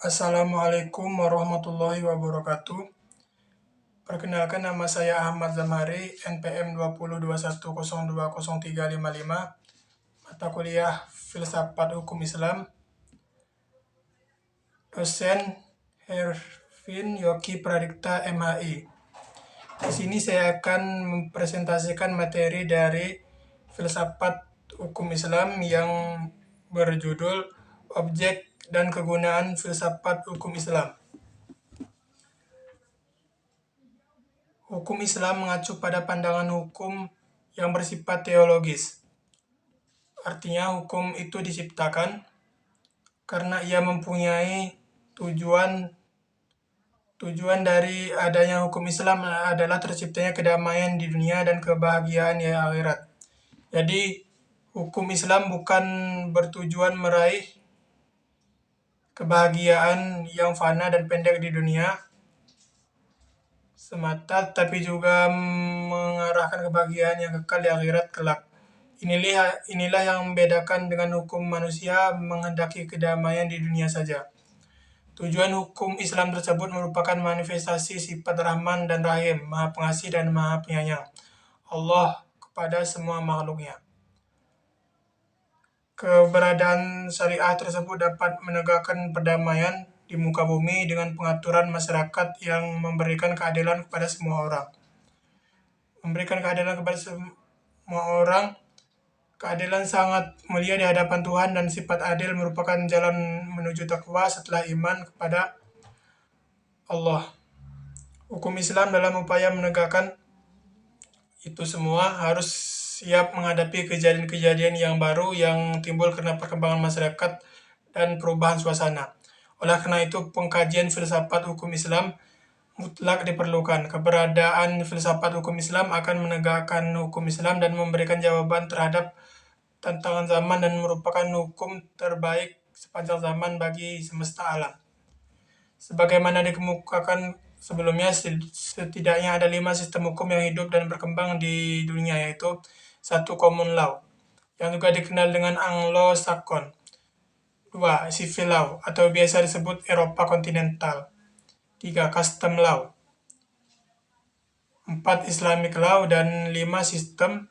Assalamualaikum warahmatullahi wabarakatuh. Perkenalkan, nama saya Ahmad Zamhari, NPM 2021020355, mata kuliah Filsafat Hukum Islam, dosen Hervin Yoki Pradipta MHI. Di sini saya akan mempresentasikan materi dari Filsafat Hukum Islam yang berjudul Objek dan Kegunaan Filsafat Hukum Islam. Hukum Islam mengacu pada pandangan hukum yang bersifat teologis. Artinya hukum itu diciptakan karena ia mempunyai tujuan dari adanya hukum Islam adalah terciptanya kedamaian di dunia dan kebahagiaan di akhirat. Jadi hukum Islam bukan bertujuan meraih kebahagiaan yang fana dan pendek di dunia semata, tapi juga mengarahkan kebahagiaan yang kekal di akhirat kelak. Inilah yang membedakan dengan hukum manusia menghendaki kedamaian di dunia saja. Tujuan hukum Islam tersebut merupakan manifestasi sifat Rahman dan Rahim, Maha Pengasih dan Maha Penyayang Allah kepada semua makhluknya. Keberadaan syariah tersebut dapat menegakkan perdamaian di muka bumi dengan pengaturan masyarakat yang memberikan keadilan kepada semua orang. Memberikan keadilan kepada semua orang, keadilan sangat mulia di hadapan Tuhan, dan sifat adil merupakan jalan menuju takwa setelah iman kepada Allah. Hukum Islam dalam upaya menegakkan itu semua harus siap menghadapi kejadian-kejadian yang baru yang timbul karena perkembangan masyarakat dan perubahan suasana. Oleh karena itu, pengkajian filsafat hukum Islam mutlak diperlukan. Keberadaan filsafat hukum Islam akan menegakkan hukum Islam dan memberikan jawaban terhadap tantangan zaman dan merupakan hukum terbaik sepanjang zaman bagi semesta alam. Sebagaimana dikemukakan sebelumnya, setidaknya ada 5 sistem hukum yang hidup dan berkembang di dunia, yaitu 1. Common Law, yang juga dikenal dengan Anglo-Saxon. 2. Civil Law, atau biasa disebut Eropa Kontinental. 3. Custom Law. 4. Islamic Law. Dan 5. Sistem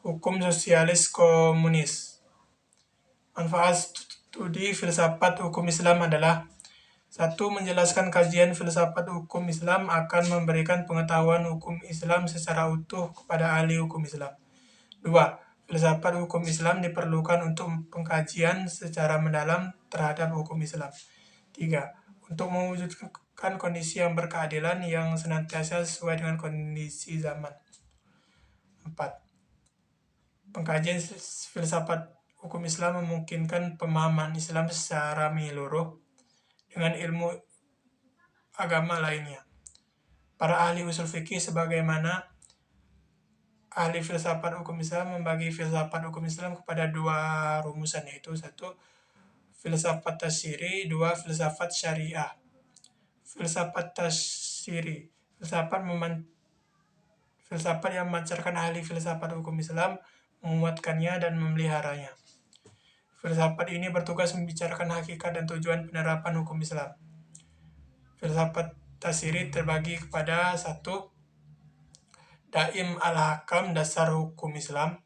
hukum sosialis komunis. Manfaat studi filsafat hukum Islam adalah: 1. Menjelaskan kajian filsafat hukum Islam akan memberikan pengetahuan hukum Islam secara utuh kepada ahli hukum Islam. 2. Filsafat hukum Islam diperlukan untuk pengkajian secara mendalam terhadap hukum Islam. 3. Untuk mewujudkan kondisi yang berkeadilan yang senantiasa sesuai dengan kondisi zaman. 4. Pengkajian filsafat hukum Islam memungkinkan pemahaman Islam secara menyeluruh dengan ilmu agama lainnya. Para ahli usul fikih sebagaimana ahli filsafat hukum Islam membagi filsafat hukum Islam kepada 2 rumusan, yaitu 1. Filsafat tasyri, 2. Filsafat syariah. Filsafat tasyri, filsafat yang memancarkan ahli filsafat hukum Islam, menguatkannya dan memeliharanya. Filsafat ini bertugas membicarakan hakikat dan tujuan penerapan hukum Islam. Filsafat tasyri terbagi kepada 1. Daim al-Hakam, dasar hukum Islam.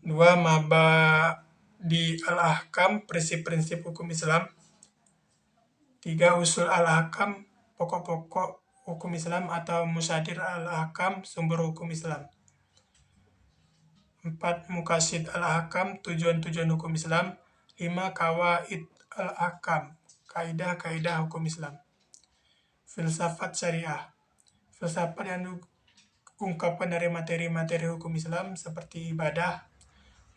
2. Mabadi al-Ahkam, prinsip-prinsip hukum Islam. 3. Usul al-Hakam, pokok-pokok hukum Islam atau Musadir al-Ahkam, sumber hukum Islam. 4. Muqasid al-Ahkam, tujuan-tujuan hukum Islam. 5. Qawaid al-Ahkam, kaidah-kaidah hukum Islam. Filsafat syariah, filsafat yang diungkapkan dari materi-materi hukum Islam seperti ibadah,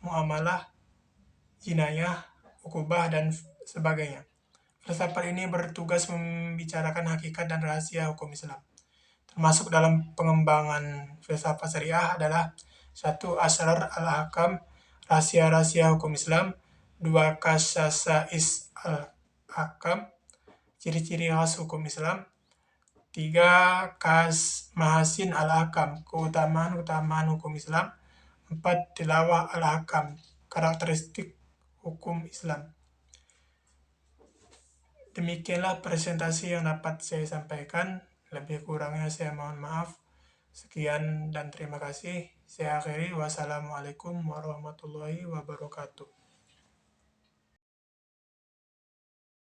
muamalah, jinayah, ukubah, dan sebagainya. Filsafat ini bertugas membicarakan hakikat dan rahasia hukum Islam. Termasuk dalam pengembangan filsafat syariah adalah: 1. Asrar al-Ahkam, rahasia-rahasia hukum Islam. 2. Khasais al-Ahkam, ciri-ciri khas hukum Islam. 3. Mahasin al-Ahkam, keutamaan-keutamaan hukum Islam. 4. Tilawah al-Ahkam, karakteristik hukum Islam. Demikianlah presentasi yang dapat saya sampaikan. Lebih kurangnya saya mohon maaf. Sekian dan terima kasih. Saya akhiri. Wassalamualaikum warahmatullahi wabarakatuh.